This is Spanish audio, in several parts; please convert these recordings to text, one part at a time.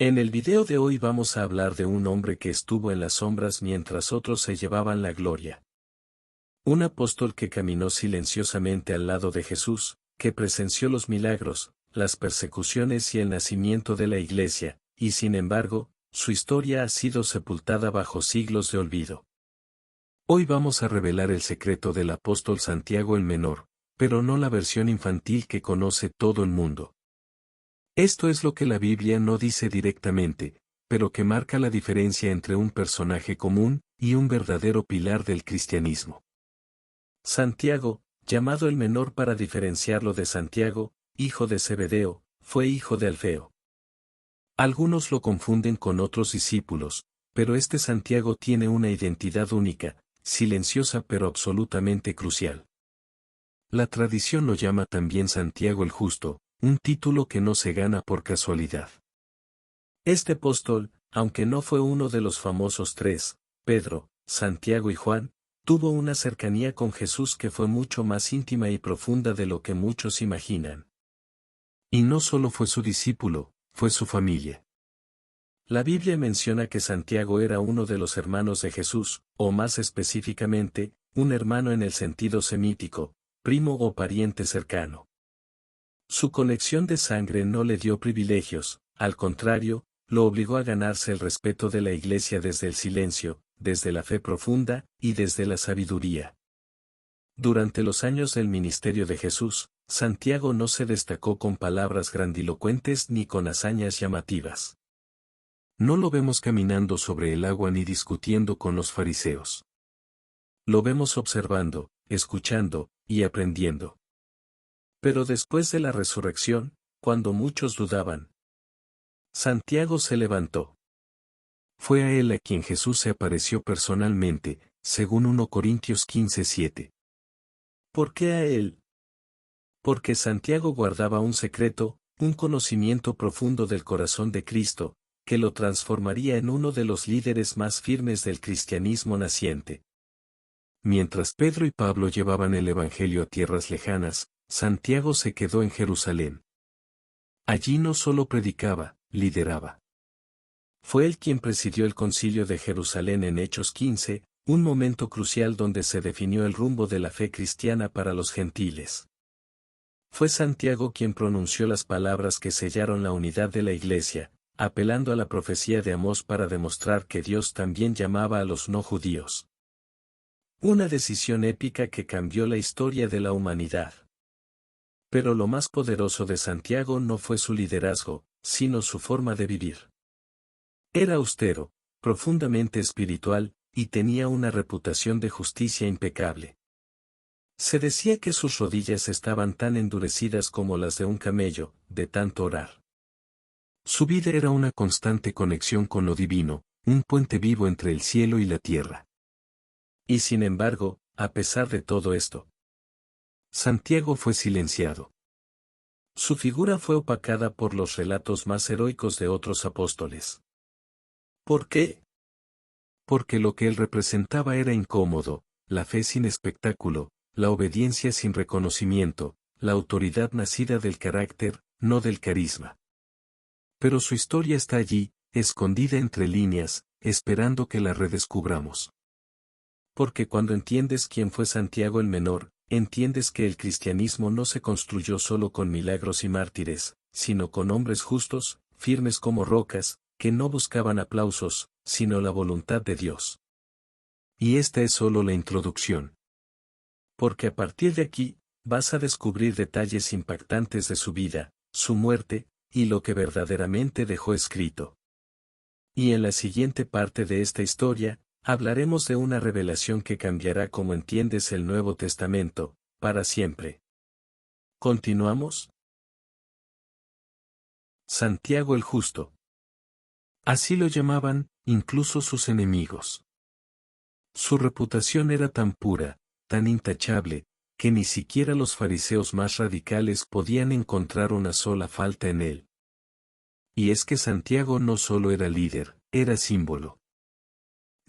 En el video de hoy vamos a hablar de un hombre que estuvo en las sombras mientras otros se llevaban la gloria. Un apóstol que caminó silenciosamente al lado de Jesús, que presenció los milagros, las persecuciones y el nacimiento de la iglesia, y sin embargo, su historia ha sido sepultada bajo siglos de olvido. Hoy vamos a revelar el secreto del apóstol Santiago el Menor, pero no la versión infantil que conoce todo el mundo. Esto es lo que la Biblia no dice directamente, pero que marca la diferencia entre un personaje común y un verdadero pilar del cristianismo. Santiago, llamado el menor para diferenciarlo de Santiago, hijo de Zebedeo, fue hijo de Alfeo. Algunos lo confunden con otros discípulos, pero este Santiago tiene una identidad única, silenciosa pero absolutamente crucial. La tradición lo llama también Santiago el Justo, un título que no se gana por casualidad. Este apóstol, aunque no fue uno de los famosos tres, Pedro, Santiago y Juan, tuvo una cercanía con Jesús que fue mucho más íntima y profunda de lo que muchos imaginan. Y no solo fue su discípulo, fue su familia. La Biblia menciona que Santiago era uno de los hermanos de Jesús, o más específicamente, un hermano en el sentido semítico, primo o pariente cercano. Su conexión de sangre no le dio privilegios, al contrario, lo obligó a ganarse el respeto de la Iglesia desde el silencio, desde la fe profunda, y desde la sabiduría. Durante los años del ministerio de Jesús, Santiago no se destacó con palabras grandilocuentes ni con hazañas llamativas. No lo vemos caminando sobre el agua ni discutiendo con los fariseos. Lo vemos observando, escuchando, y aprendiendo. Pero después de la resurrección, cuando muchos dudaban, Santiago se levantó. Fue a él a quien Jesús se apareció personalmente, según 1 Corintios 15:7. ¿Por qué a él? Porque Santiago guardaba un secreto, un conocimiento profundo del corazón de Cristo, que lo transformaría en uno de los líderes más firmes del cristianismo naciente. Mientras Pedro y Pablo llevaban el Evangelio a tierras lejanas, Santiago se quedó en Jerusalén. Allí no solo predicaba, lideraba. Fue él quien presidió el concilio de Jerusalén en Hechos 15, un momento crucial donde se definió el rumbo de la fe cristiana para los gentiles. Fue Santiago quien pronunció las palabras que sellaron la unidad de la Iglesia, apelando a la profecía de Amós para demostrar que Dios también llamaba a los no judíos. Una decisión épica que cambió la historia de la humanidad. Pero lo más poderoso de Santiago no fue su liderazgo, sino su forma de vivir. Era austero, profundamente espiritual, y tenía una reputación de justicia impecable. Se decía que sus rodillas estaban tan endurecidas como las de un camello, de tanto orar. Su vida era una constante conexión con lo divino, un puente vivo entre el cielo y la tierra. Y sin embargo, a pesar de todo esto, Santiago fue silenciado. Su figura fue opacada por los relatos más heroicos de otros apóstoles. ¿Por qué? Porque lo que él representaba era incómodo, la fe sin espectáculo, la obediencia sin reconocimiento, la autoridad nacida del carácter, no del carisma. Pero su historia está allí, escondida entre líneas, esperando que la redescubramos. Porque cuando entiendes quién fue Santiago el Menor, entiendes que el cristianismo no se construyó solo con milagros y mártires, sino con hombres justos, firmes como rocas, que no buscaban aplausos, sino la voluntad de Dios. Y esta es solo la introducción. Porque a partir de aquí, vas a descubrir detalles impactantes de su vida, su muerte, y lo que verdaderamente dejó escrito. Y en la siguiente parte de esta historia, hablaremos de una revelación que cambiará cómo entiendes el Nuevo Testamento, para siempre. ¿Continuamos? Santiago el Justo. Así lo llamaban, incluso sus enemigos. Su reputación era tan pura, tan intachable, que ni siquiera los fariseos más radicales podían encontrar una sola falta en él. Y es que Santiago no solo era líder, era símbolo.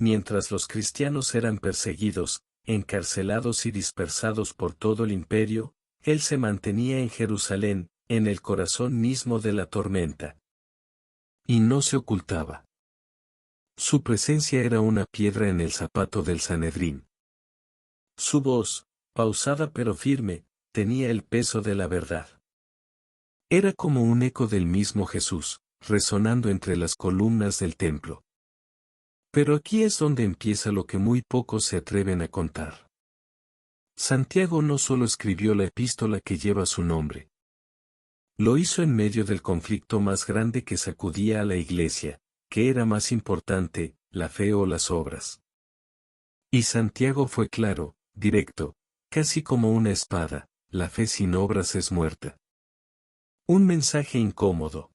Mientras los cristianos eran perseguidos, encarcelados y dispersados por todo el imperio, él se mantenía en Jerusalén, en el corazón mismo de la tormenta. Y no se ocultaba. Su presencia era una piedra en el zapato del Sanedrín. Su voz, pausada pero firme, tenía el peso de la verdad. Era como un eco del mismo Jesús, resonando entre las columnas del templo. Pero aquí es donde empieza lo que muy pocos se atreven a contar. Santiago no solo escribió la epístola que lleva su nombre. Lo hizo en medio del conflicto más grande que sacudía a la Iglesia, que era más importante, la fe o las obras. Y Santiago fue claro, directo, casi como una espada: la fe sin obras es muerta. Un mensaje incómodo.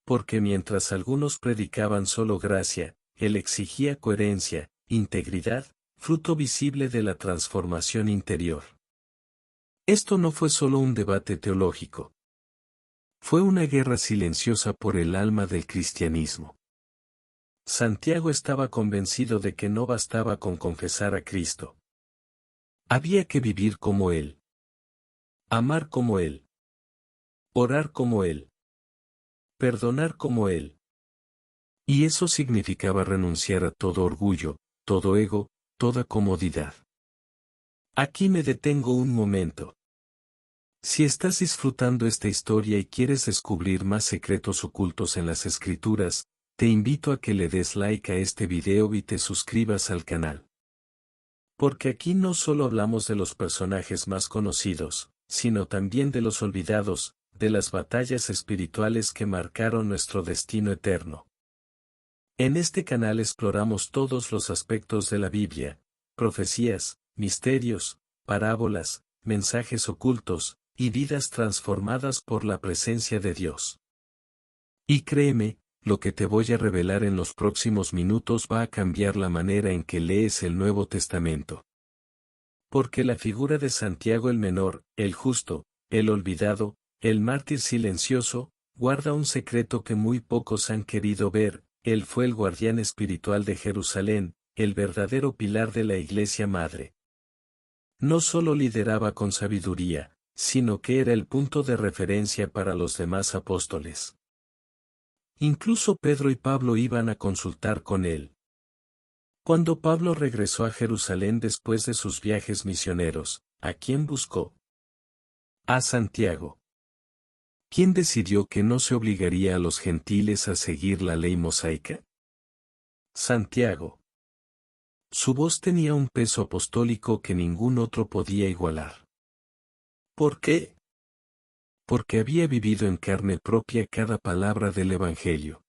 Porque mientras algunos predicaban solo gracia, él exigía coherencia, integridad, fruto visible de la transformación interior. Esto no fue solo un debate teológico. Fue una guerra silenciosa por el alma del cristianismo. Santiago estaba convencido de que no bastaba con confesar a Cristo. Había que vivir como Él. Amar como Él. Orar como Él. Perdonar como Él. Y eso significaba renunciar a todo orgullo, todo ego, toda comodidad. Aquí me detengo un momento. Si estás disfrutando esta historia y quieres descubrir más secretos ocultos en las Escrituras, te invito a que le des like a este video y te suscribas al canal. Porque aquí no solo hablamos de los personajes más conocidos, sino también de los olvidados, de las batallas espirituales que marcaron nuestro destino eterno. En este canal exploramos todos los aspectos de la Biblia: profecías, misterios, parábolas, mensajes ocultos, y vidas transformadas por la presencia de Dios. Y créeme, lo que te voy a revelar en los próximos minutos va a cambiar la manera en que lees el Nuevo Testamento. Porque la figura de Santiago el Menor, el justo, el olvidado, el mártir silencioso, guarda un secreto que muy pocos han querido ver: él fue el guardián espiritual de Jerusalén, el verdadero pilar de la Iglesia Madre. No solo lideraba con sabiduría, sino que era el punto de referencia para los demás apóstoles. Incluso Pedro y Pablo iban a consultar con él. Cuando Pablo regresó a Jerusalén después de sus viajes misioneros, ¿a quién buscó? A Santiago. ¿Quién decidió que no se obligaría a los gentiles a seguir la ley mosaica? Santiago. Su voz tenía un peso apostólico que ningún otro podía igualar. ¿Por qué? Porque había vivido en carne propia cada palabra del Evangelio.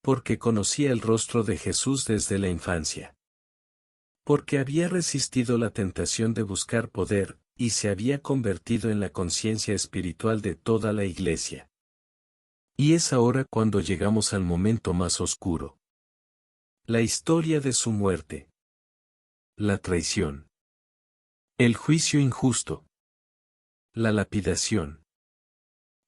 Porque conocía el rostro de Jesús desde la infancia. Porque había resistido la tentación de buscar poder, y se había convertido en la conciencia espiritual de toda la Iglesia. Y es ahora cuando llegamos al momento más oscuro. La historia de su muerte. La traición. El juicio injusto. La lapidación.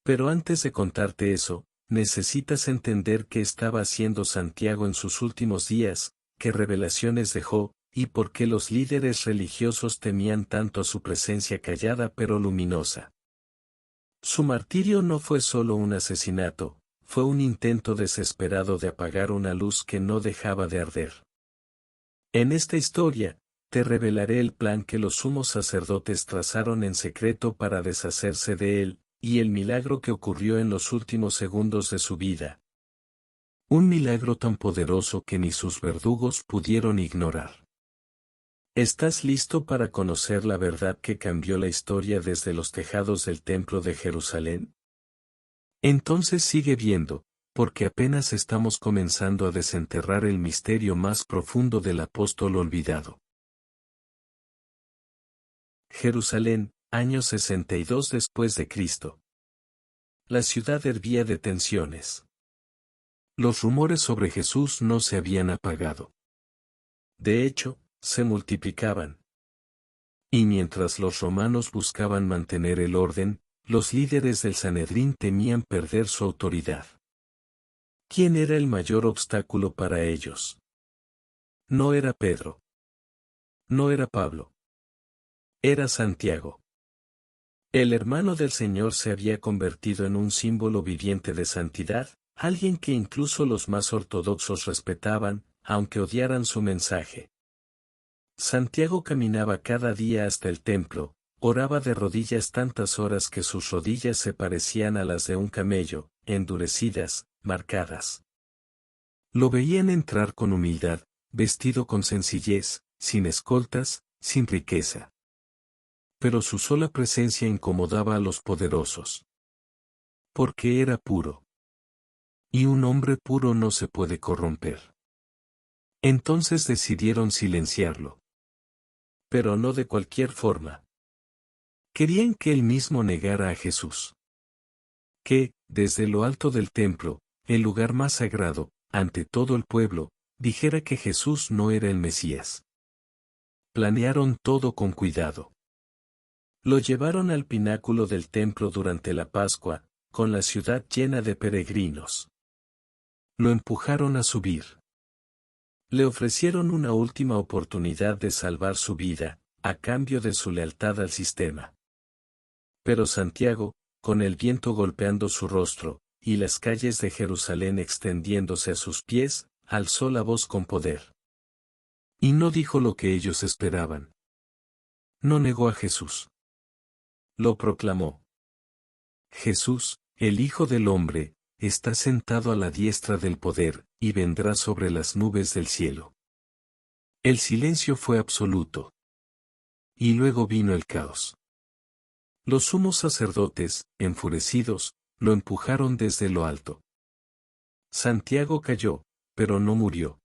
Pero antes de contarte eso, necesitas entender qué estaba haciendo Santiago en sus últimos días, qué revelaciones dejó, y por qué los líderes religiosos temían tanto a su presencia callada pero luminosa. Su martirio no fue solo un asesinato, fue un intento desesperado de apagar una luz que no dejaba de arder. En esta historia, te revelaré el plan que los sumos sacerdotes trazaron en secreto para deshacerse de él, y el milagro que ocurrió en los últimos segundos de su vida. Un milagro tan poderoso que ni sus verdugos pudieron ignorar. ¿Estás listo para conocer la verdad que cambió la historia desde los tejados del Templo de Jerusalén? Entonces sigue viendo, porque apenas estamos comenzando a desenterrar el misterio más profundo del apóstol olvidado. Jerusalén, año 62 después de Cristo. La ciudad hervía de tensiones. Los rumores sobre Jesús no se habían apagado. De hecho, se multiplicaban. Y mientras los romanos buscaban mantener el orden, los líderes del Sanedrín temían perder su autoridad. ¿Quién era el mayor obstáculo para ellos? No era Pedro. No era Pablo. Era Santiago. El hermano del Señor se había convertido en un símbolo viviente de santidad, alguien que incluso los más ortodoxos respetaban, aunque odiaran su mensaje. Santiago caminaba cada día hasta el templo, oraba de rodillas tantas horas que sus rodillas se parecían a las de un camello, endurecidas, marcadas. Lo veían entrar con humildad, vestido con sencillez, sin escoltas, sin riqueza. Pero su sola presencia incomodaba a los poderosos. Porque era puro. Y un hombre puro no se puede corromper. Entonces decidieron silenciarlo. Pero no de cualquier forma. Querían que él mismo negara a Jesús. Que, desde lo alto del templo, el lugar más sagrado, ante todo el pueblo, dijera que Jesús no era el Mesías. Planearon todo con cuidado. Lo llevaron al pináculo del templo durante la Pascua, con la ciudad llena de peregrinos. Lo empujaron a subir. Le ofrecieron una última oportunidad de salvar su vida, a cambio de su lealtad al sistema. Pero Santiago, con el viento golpeando su rostro, y las calles de Jerusalén extendiéndose a sus pies, alzó la voz con poder. Y no dijo lo que ellos esperaban. No negó a Jesús. Lo proclamó. Jesús, el Hijo del Hombre, está sentado a la diestra del poder, y vendrá sobre las nubes del cielo. El silencio fue absoluto. Y luego vino el caos. Los sumos sacerdotes, enfurecidos, lo empujaron desde lo alto. Santiago cayó, pero no murió.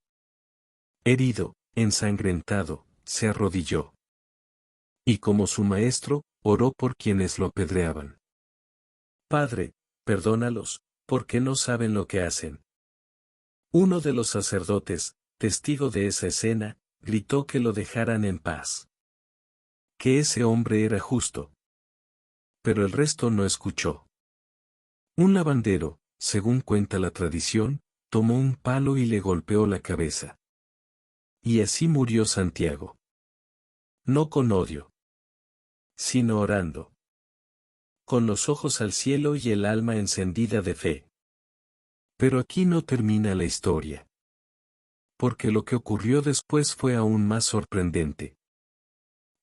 Herido, ensangrentado, se arrodilló. Y como su maestro, oró por quienes lo apedreaban. Padre, perdónalos, porque no saben lo que hacen. Uno de los sacerdotes, testigo de esa escena, gritó que lo dejaran en paz. Que ese hombre era justo. Pero el resto no escuchó. Un lavandero, según cuenta la tradición, tomó un palo y le golpeó la cabeza. Y así murió Santiago. No con odio, sino orando. Con los ojos al cielo y el alma encendida de fe. Pero aquí no termina la historia. Porque lo que ocurrió después fue aún más sorprendente.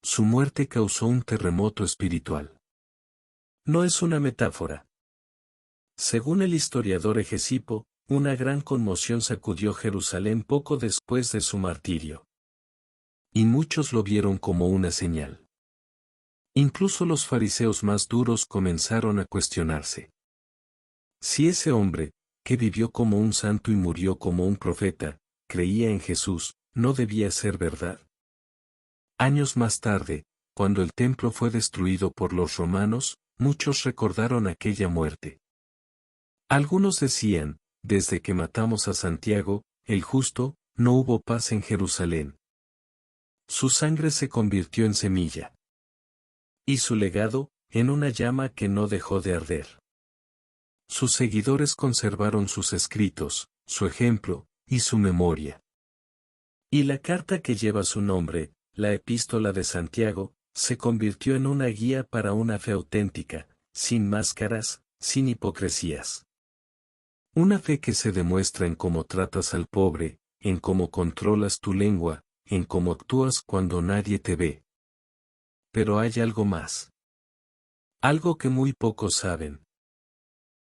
Su muerte causó un terremoto espiritual. No es una metáfora. Según el historiador Hegesipo, una gran conmoción sacudió Jerusalén poco después de su martirio. Y muchos lo vieron como una señal. Incluso los fariseos más duros comenzaron a cuestionarse. Si ese hombre, que vivió como un santo y murió como un profeta, creía en Jesús, ¿no debía ser verdad? Años más tarde, cuando el templo fue destruido por los romanos, muchos recordaron aquella muerte. Algunos decían, desde que matamos a Santiago, el justo, no hubo paz en Jerusalén. Su sangre se convirtió en semilla. Y su legado, en una llama que no dejó de arder. Sus seguidores conservaron sus escritos, su ejemplo, y su memoria. Y la carta que lleva su nombre, la Epístola de Santiago, se convirtió en una guía para una fe auténtica, sin máscaras, sin hipocresías. Una fe que se demuestra en cómo tratas al pobre, en cómo controlas tu lengua, en cómo actúas cuando nadie te ve. Pero hay algo más. Algo que muy pocos saben.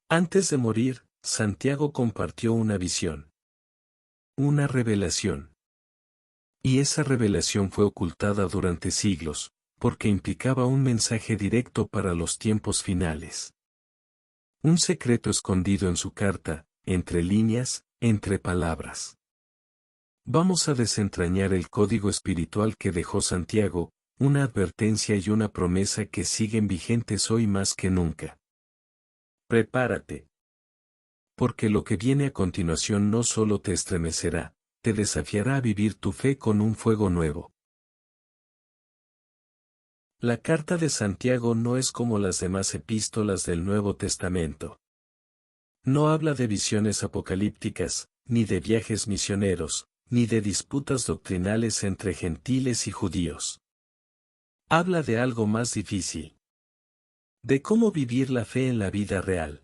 Antes de morir, Santiago compartió una visión. Una revelación. Y esa revelación fue ocultada durante siglos, porque implicaba un mensaje directo para los tiempos finales. Un secreto escondido en su carta, entre líneas, entre palabras. Vamos a desentrañar el código espiritual que dejó Santiago, una advertencia y una promesa que siguen vigentes hoy más que nunca. Prepárate. Porque lo que viene a continuación no solo te estremecerá, te desafiará a vivir tu fe con un fuego nuevo. La carta de Santiago no es como las demás epístolas del Nuevo Testamento. No habla de visiones apocalípticas, ni de viajes misioneros, ni de disputas doctrinales entre gentiles y judíos. Habla de algo más difícil. De cómo vivir la fe en la vida real.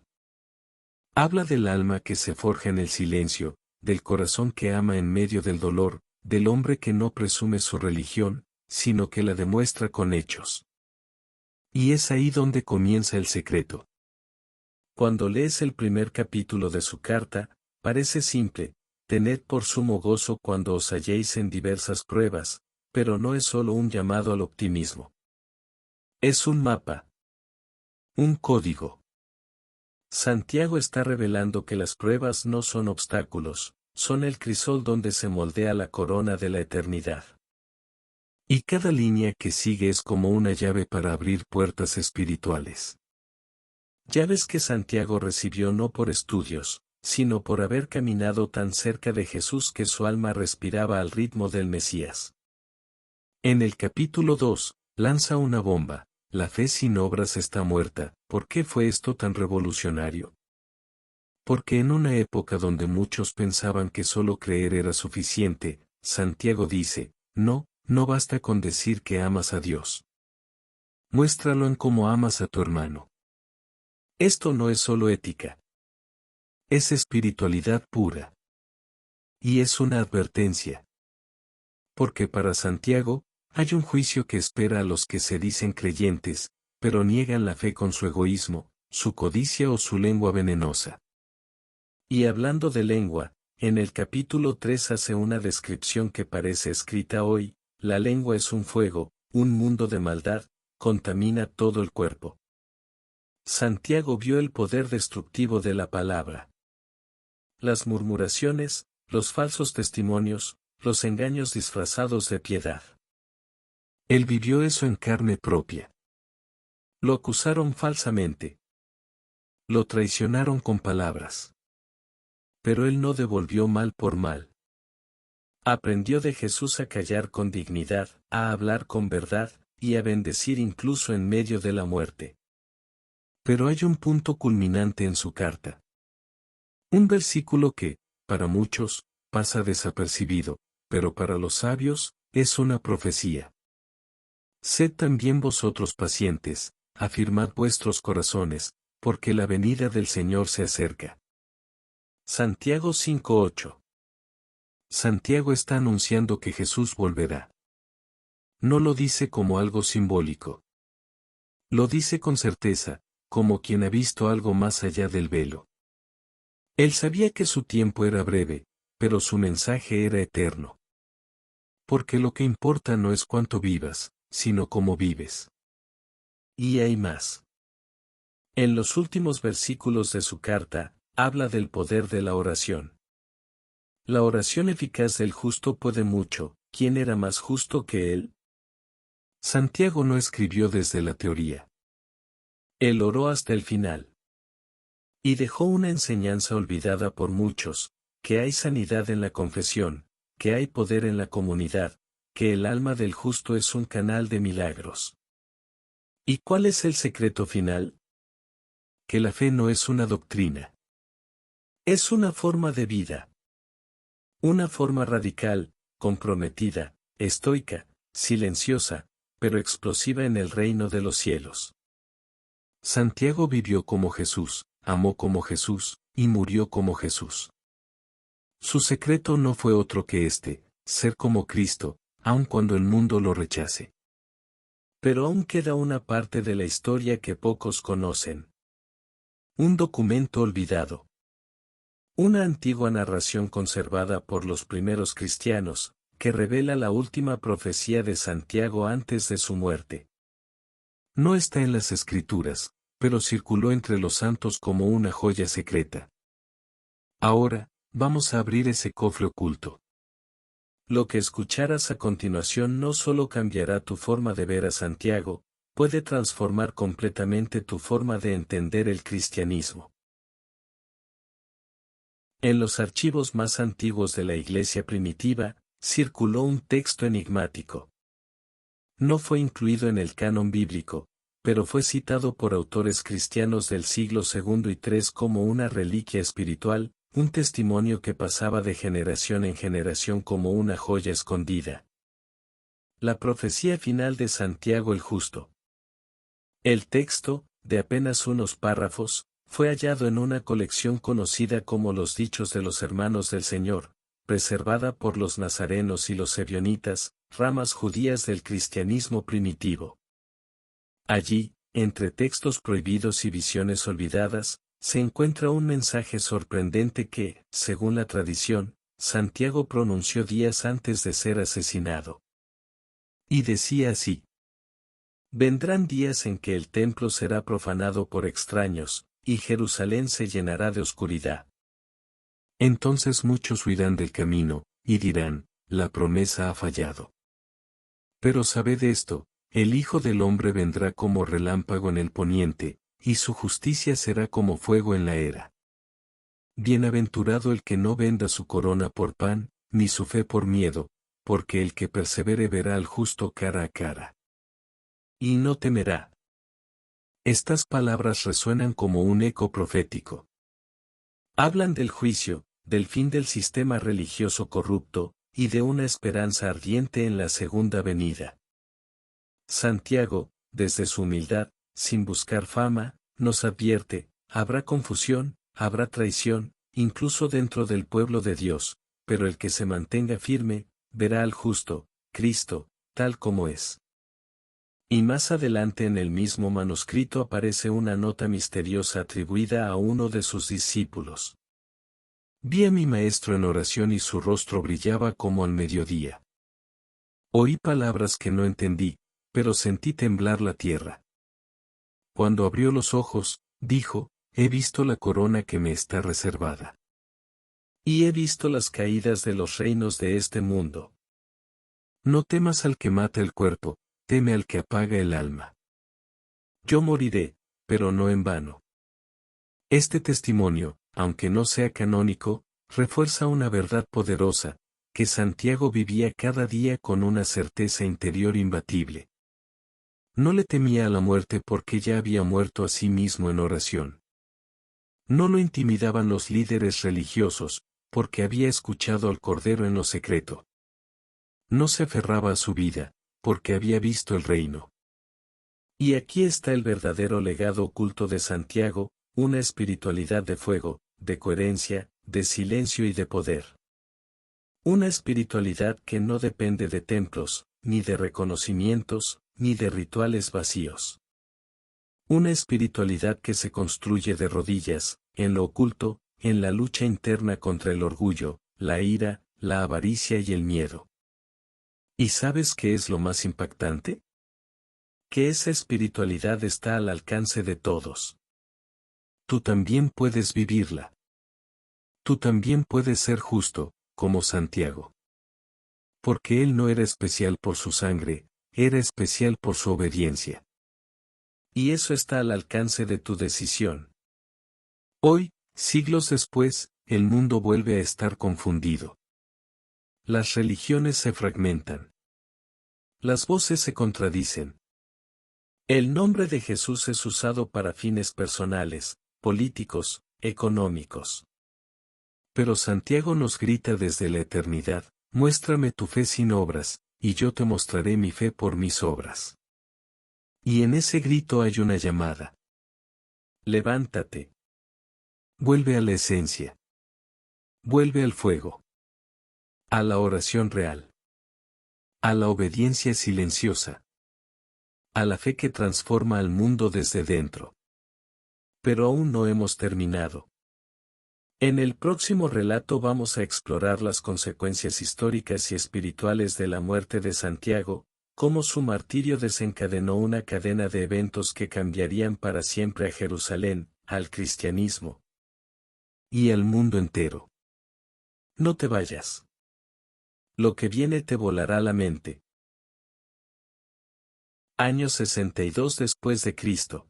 Habla del alma que se forja en el silencio, del corazón que ama en medio del dolor, del hombre que no presume su religión, sino que la demuestra con hechos. Y es ahí donde comienza el secreto. Cuando lees el primer capítulo de su carta, parece simple: tened por sumo gozo cuando os halléis en diversas pruebas, pero no es solo un llamado al optimismo. Es un mapa. Un código. Santiago está revelando que las pruebas no son obstáculos, son el crisol donde se moldea la corona de la eternidad. Y cada línea que sigue es como una llave para abrir puertas espirituales. Llaves que Santiago recibió no por estudios, sino por haber caminado tan cerca de Jesús que su alma respiraba al ritmo del Mesías. En el capítulo 2, lanza una bomba: la fe sin obras está muerta. ¿Por qué fue esto tan revolucionario? Porque en una época donde muchos pensaban que solo creer era suficiente, Santiago dice: no, no basta con decir que amas a Dios. Muéstralo en cómo amas a tu hermano. Esto no es solo ética. Es espiritualidad pura. Y es una advertencia. Porque para Santiago, hay un juicio que espera a los que se dicen creyentes, pero niegan la fe con su egoísmo, su codicia o su lengua venenosa. Y hablando de lengua, en el capítulo 3 hace una descripción que parece escrita hoy: la lengua es un fuego, un mundo de maldad, contamina todo el cuerpo. Santiago vio el poder destructivo de la palabra. Las murmuraciones, los falsos testimonios, los engaños disfrazados de piedad. Él vivió eso en carne propia. Lo acusaron falsamente. Lo traicionaron con palabras. Pero él no devolvió mal por mal. Aprendió de Jesús a callar con dignidad, a hablar con verdad, y a bendecir incluso en medio de la muerte. Pero hay un punto culminante en su carta. Un versículo que, para muchos, pasa desapercibido, pero para los sabios, es una profecía. Sed también vosotros pacientes, afirmad vuestros corazones, porque la venida del Señor se acerca. Santiago 5:8. Santiago está anunciando que Jesús volverá. No lo dice como algo simbólico. Lo dice con certeza, como quien ha visto algo más allá del velo. Él sabía que su tiempo era breve, pero su mensaje era eterno. Porque lo que importa no es cuánto vivas, sino cómo vives. Y hay más. En los últimos versículos de su carta, habla del poder de la oración. La oración eficaz del justo puede mucho. ¿Quién era más justo que él? Santiago no escribió desde la teoría. Él oró hasta el final. Y dejó una enseñanza olvidada por muchos: que hay sanidad en la confesión, que hay poder en la comunidad, que el alma del justo es un canal de milagros. ¿Y cuál es el secreto final? Que la fe no es una doctrina. Es una forma de vida. Una forma radical, comprometida, estoica, silenciosa, pero explosiva en el reino de los cielos. Santiago vivió como Jesús, amó como Jesús, y murió como Jesús. Su secreto no fue otro que este: ser como Cristo, aun cuando el mundo lo rechace. Pero aún queda una parte de la historia que pocos conocen. Un documento olvidado. Una antigua narración conservada por los primeros cristianos, que revela la última profecía de Santiago antes de su muerte. No está en las Escrituras, pero circuló entre los santos como una joya secreta. Ahora, vamos a abrir ese cofre oculto. Lo que escucharás a continuación no solo cambiará tu forma de ver a Santiago, puede transformar completamente tu forma de entender el cristianismo. En los archivos más antiguos de la Iglesia primitiva, circuló un texto enigmático. No fue incluido en el canon bíblico, pero fue citado por autores cristianos del siglo II y III como una reliquia espiritual, un testimonio que pasaba de generación en generación como una joya escondida. La profecía final de Santiago el Justo. El texto, de apenas unos párrafos, fue hallado en una colección conocida como los Dichos de los Hermanos del Señor, preservada por los nazarenos y los ebionitas, ramas judías del cristianismo primitivo. Allí, entre textos prohibidos y visiones olvidadas, se encuentra un mensaje sorprendente que, según la tradición, Santiago pronunció días antes de ser asesinado. Y decía así: vendrán días en que el templo será profanado por extraños, y Jerusalén se llenará de oscuridad. Entonces muchos huirán del camino, y dirán, la promesa ha fallado. Pero sabed esto, el Hijo del Hombre vendrá como relámpago en el poniente, y su justicia será como fuego en la era. Bienaventurado el que no venda su corona por pan, ni su fe por miedo, porque el que persevere verá al justo cara a cara. Y no temerá. Estas palabras resuenan como un eco profético. Hablan del juicio, del fin del sistema religioso corrupto, y de una esperanza ardiente en la segunda venida. Santiago, desde su humildad, sin buscar fama, nos advierte: habrá confusión, habrá traición, incluso dentro del pueblo de Dios, pero el que se mantenga firme, verá al justo, Cristo, tal como es. Y más adelante en el mismo manuscrito aparece una nota misteriosa atribuida a uno de sus discípulos. Vi a mi maestro en oración y su rostro brillaba como al mediodía. Oí palabras que no entendí, pero sentí temblar la tierra. Cuando abrió los ojos, dijo: he visto la corona que me está reservada. Y he visto las caídas de los reinos de este mundo. No temas al que mata el cuerpo, teme al que apaga el alma. Yo moriré, pero no en vano. Este testimonio, aunque no sea canónico, refuerza una verdad poderosa, que Santiago vivía cada día con una certeza interior imbatible. No le temía a la muerte porque ya había muerto a sí mismo en oración. No lo intimidaban los líderes religiosos, porque había escuchado al Cordero en lo secreto. No se aferraba a su vida, porque había visto el reino. Y aquí está el verdadero legado oculto de Santiago, una espiritualidad de fuego, de coherencia, de silencio y de poder. Una espiritualidad que no depende de templos, ni de reconocimientos, ni de rituales vacíos. Una espiritualidad que se construye de rodillas, en lo oculto, en la lucha interna contra el orgullo, la ira, la avaricia y el miedo. ¿Y sabes qué es lo más impactante? Que esa espiritualidad está al alcance de todos. Tú también puedes vivirla. Tú también puedes ser justo, como Santiago. Porque él no era especial por su sangre, era especial por su obediencia. Y eso está al alcance de tu decisión. Hoy, siglos después, el mundo vuelve a estar confundido. Las religiones se fragmentan. Las voces se contradicen. El nombre de Jesús es usado para fines personales, políticos, económicos. Pero Santiago nos grita desde la eternidad: muéstrame tu fe sin obras, y yo te mostraré mi fe por mis obras. Y en ese grito hay una llamada. Levántate. Vuelve a la esencia. Vuelve al fuego. A la oración real. A la obediencia silenciosa. A la fe que transforma al mundo desde dentro. Pero aún no hemos terminado. En el próximo relato vamos a explorar las consecuencias históricas y espirituales de la muerte de Santiago, cómo su martirio desencadenó una cadena de eventos que cambiarían para siempre a Jerusalén, al cristianismo y al mundo entero. No te vayas. Lo que viene te volará la mente. Año 62 después de Cristo.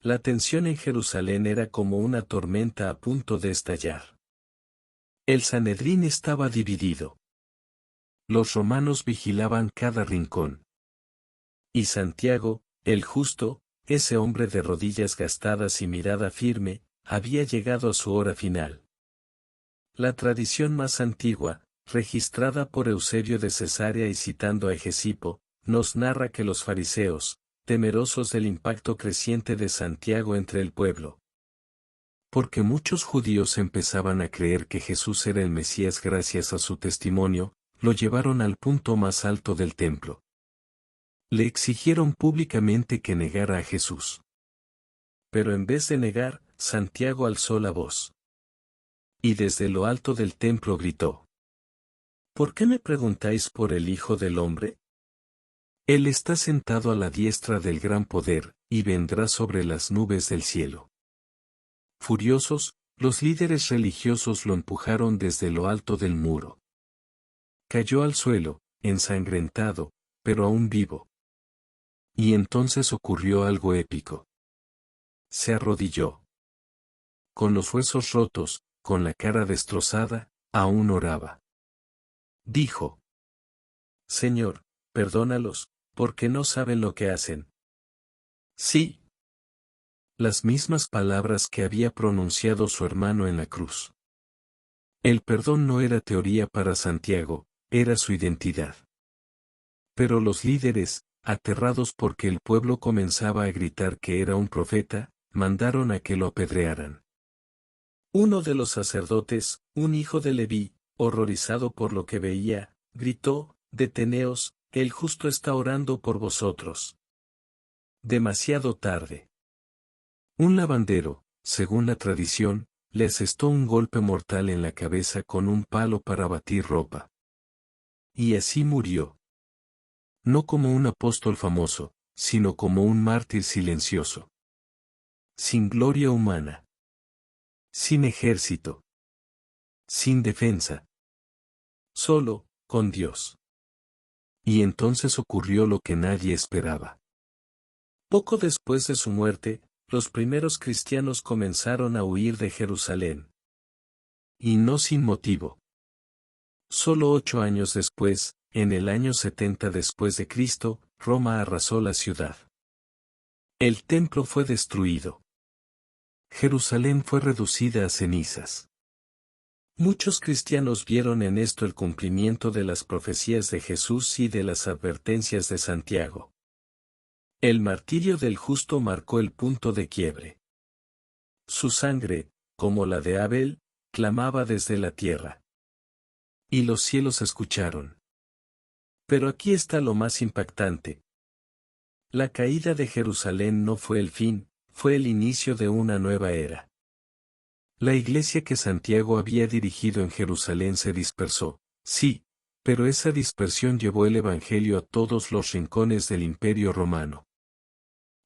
La tensión en Jerusalén era como una tormenta a punto de estallar. El Sanedrín estaba dividido. Los romanos vigilaban cada rincón. Y Santiago, el justo, ese hombre de rodillas gastadas y mirada firme, había llegado a su hora final. La tradición más antigua, registrada por Eusebio de Cesarea y citando a Hegesipo, nos narra que los fariseos, temerosos del impacto creciente de Santiago entre el pueblo, Porque muchos judíos empezaban a creer que Jesús era el Mesías gracias a su testimonio, lo llevaron al punto más alto del templo. Le exigieron públicamente que negara a Jesús. Pero en vez de negar, Santiago alzó la voz. Y desde lo alto del templo gritó: ¿Por qué me preguntáis por el Hijo del Hombre? Él está sentado a la diestra del gran poder, y vendrá sobre las nubes del cielo. Furiosos, los líderes religiosos lo empujaron desde lo alto del muro. Cayó al suelo, ensangrentado, pero aún vivo. Y entonces ocurrió algo épico. Se arrodilló. Con los huesos rotos, con la cara destrozada, aún oraba. Dijo: Señor, perdónalos, porque no saben lo que hacen. Sí. Las mismas palabras que había pronunciado su hermano en la cruz. El perdón no era teoría para Santiago, era su identidad. Pero los líderes, aterrados porque el pueblo comenzaba a gritar que era un profeta, mandaron a que lo apedrearan. Uno de los sacerdotes, un hijo de Leví, horrorizado por lo que veía, gritó: Deteneos, el justo está orando por vosotros. Demasiado tarde. Un lavandero, según la tradición, le asestó un golpe mortal en la cabeza con un palo para batir ropa. Y así murió. No como un apóstol famoso, sino como un mártir silencioso. Sin gloria humana. Sin ejército. Sin defensa. Solo, con Dios. Y entonces ocurrió lo que nadie esperaba. Poco después de su muerte, los primeros cristianos comenzaron a huir de Jerusalén. Y no sin motivo. Solo 8 años después, en el año 70 después de Cristo, Roma arrasó la ciudad. El templo fue destruido. Jerusalén fue reducida a cenizas. Muchos cristianos vieron en esto el cumplimiento de las profecías de Jesús y de las advertencias de Santiago. El martirio del justo marcó el punto de quiebre. Su sangre, como la de Abel, clamaba desde la tierra. Y los cielos escucharon. Pero aquí está lo más impactante. La caída de Jerusalén no fue el fin, fue el inicio de una nueva era. La iglesia que Santiago había dirigido en Jerusalén se dispersó, sí, pero esa dispersión llevó el Evangelio a todos los rincones del Imperio Romano.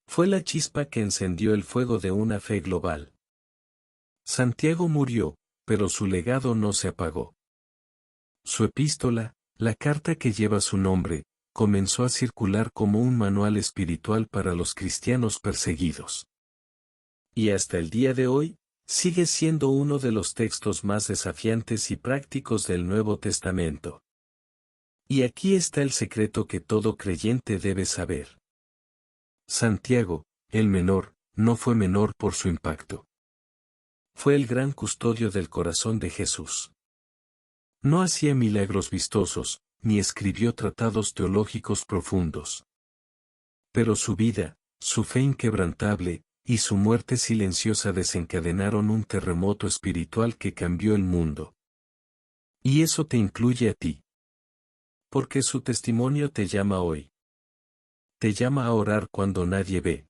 Fue la chispa que encendió el fuego de una fe global. Santiago murió, pero su legado no se apagó. Su epístola, la carta que lleva su nombre, comenzó a circular como un manual espiritual para los cristianos perseguidos. Y hasta el día de hoy, sigue siendo uno de los textos más desafiantes y prácticos del Nuevo Testamento. Y aquí está el secreto que todo creyente debe saber. Santiago, el menor, no fue menor por su impacto. Fue el gran custodio del corazón de Jesús. No hacía milagros vistosos, ni escribió tratados teológicos profundos. Pero su vida, su fe inquebrantable, y su muerte silenciosa desencadenaron un terremoto espiritual que cambió el mundo. Y eso te incluye a ti. Porque su testimonio te llama hoy. Te llama a orar cuando nadie ve.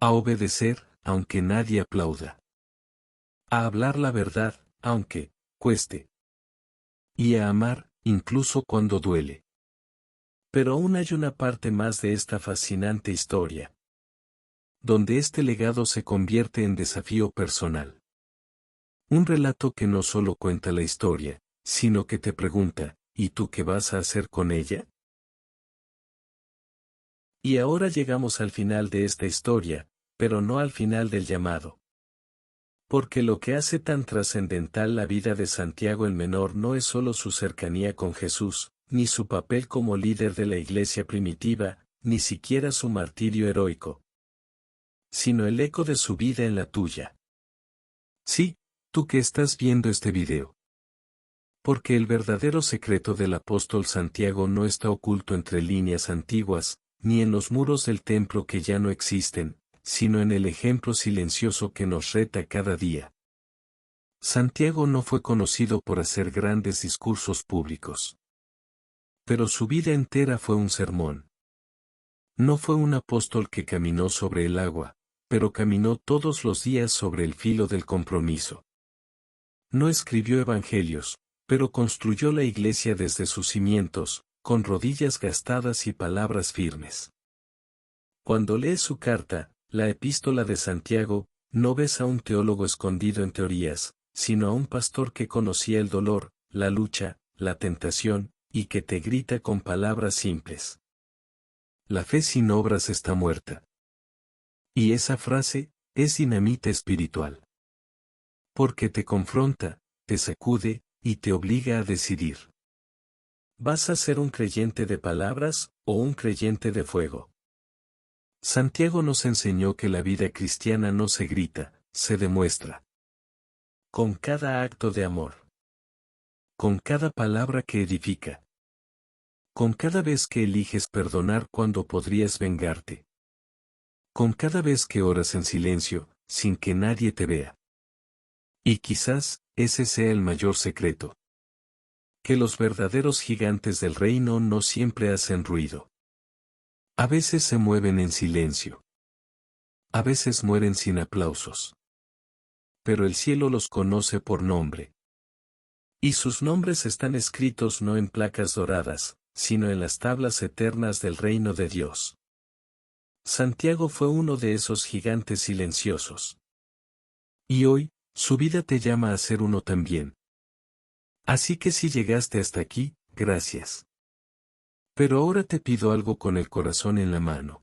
A obedecer, aunque nadie aplauda. A hablar la verdad, aunque cueste. Y a amar, incluso cuando duele. Pero aún hay una parte más de esta fascinante historia. Donde este legado se convierte en desafío personal. Un relato que no solo cuenta la historia, sino que te pregunta, ¿y tú qué vas a hacer con ella? Y ahora llegamos al final de esta historia, pero no al final del llamado. Porque lo que hace tan trascendental la vida de Santiago el Menor no es solo su cercanía con Jesús, ni su papel como líder de la iglesia primitiva, ni siquiera su martirio heroico, sino el eco de su vida en la tuya. Sí, tú que estás viendo este video. Porque el verdadero secreto del apóstol Santiago no está oculto entre líneas antiguas, ni en los muros del templo que ya no existen, sino en el ejemplo silencioso que nos reta cada día. Santiago no fue conocido por hacer grandes discursos públicos. Pero su vida entera fue un sermón. No fue un apóstol que caminó sobre el agua, pero caminó todos los días sobre el filo del compromiso. No escribió evangelios, pero construyó la iglesia desde sus cimientos, con rodillas gastadas y palabras firmes. Cuando lees su carta, la Epístola de Santiago, no ves a un teólogo escondido en teorías, sino a un pastor que conocía el dolor, la lucha, la tentación, y que te grita con palabras simples. La fe sin obras está muerta. Y esa frase, es dinamita espiritual. Porque te confronta, te sacude, y te obliga a decidir. ¿Vas a ser un creyente de palabras, o un creyente de fuego? Santiago nos enseñó que la vida cristiana no se grita, se demuestra. Con cada acto de amor. Con cada palabra que edifica. Con cada vez que eliges perdonar cuando podrías vengarte. Con cada vez que oras en silencio, sin que nadie te vea. Y quizás, ese sea el mayor secreto. Que los verdaderos gigantes del reino no siempre hacen ruido. A veces se mueven en silencio. A veces mueren sin aplausos. Pero el cielo los conoce por nombre. Y sus nombres están escritos no en placas doradas, sino en las tablas eternas del reino de Dios. Santiago fue uno de esos gigantes silenciosos. Y hoy, su vida te llama a ser uno también. Así que si llegaste hasta aquí, gracias. Pero ahora te pido algo con el corazón en la mano.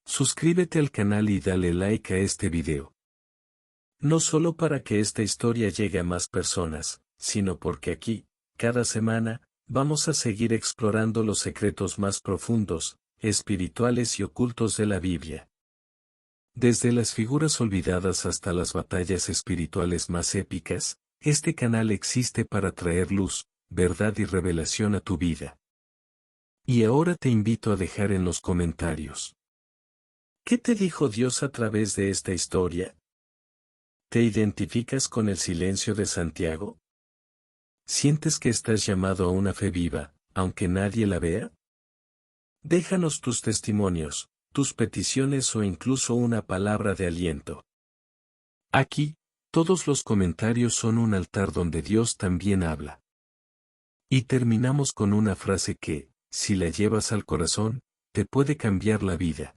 Suscríbete al canal y dale like a este video. No solo para que esta historia llegue a más personas, sino porque aquí, cada semana, vamos a seguir explorando los secretos más profundos, espirituales y ocultos de la Biblia. Desde las figuras olvidadas hasta las batallas espirituales más épicas, este canal existe para traer luz, verdad y revelación a tu vida. Y ahora te invito a dejar en los comentarios. ¿Qué te dijo Dios a través de esta historia? ¿Te identificas con el silencio de Santiago? ¿Sientes que estás llamado a una fe viva, aunque nadie la vea? Déjanos tus testimonios, tus peticiones o incluso una palabra de aliento. Aquí, todos los comentarios son un altar donde Dios también habla. Y terminamos con una frase que, si la llevas al corazón, te puede cambiar la vida.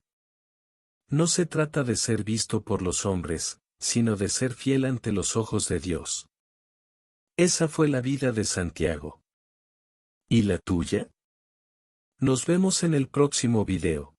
No se trata de ser visto por los hombres, sino de ser fiel ante los ojos de Dios. Esa fue la vida de Santiago. ¿Y la tuya? Nos vemos en el próximo video.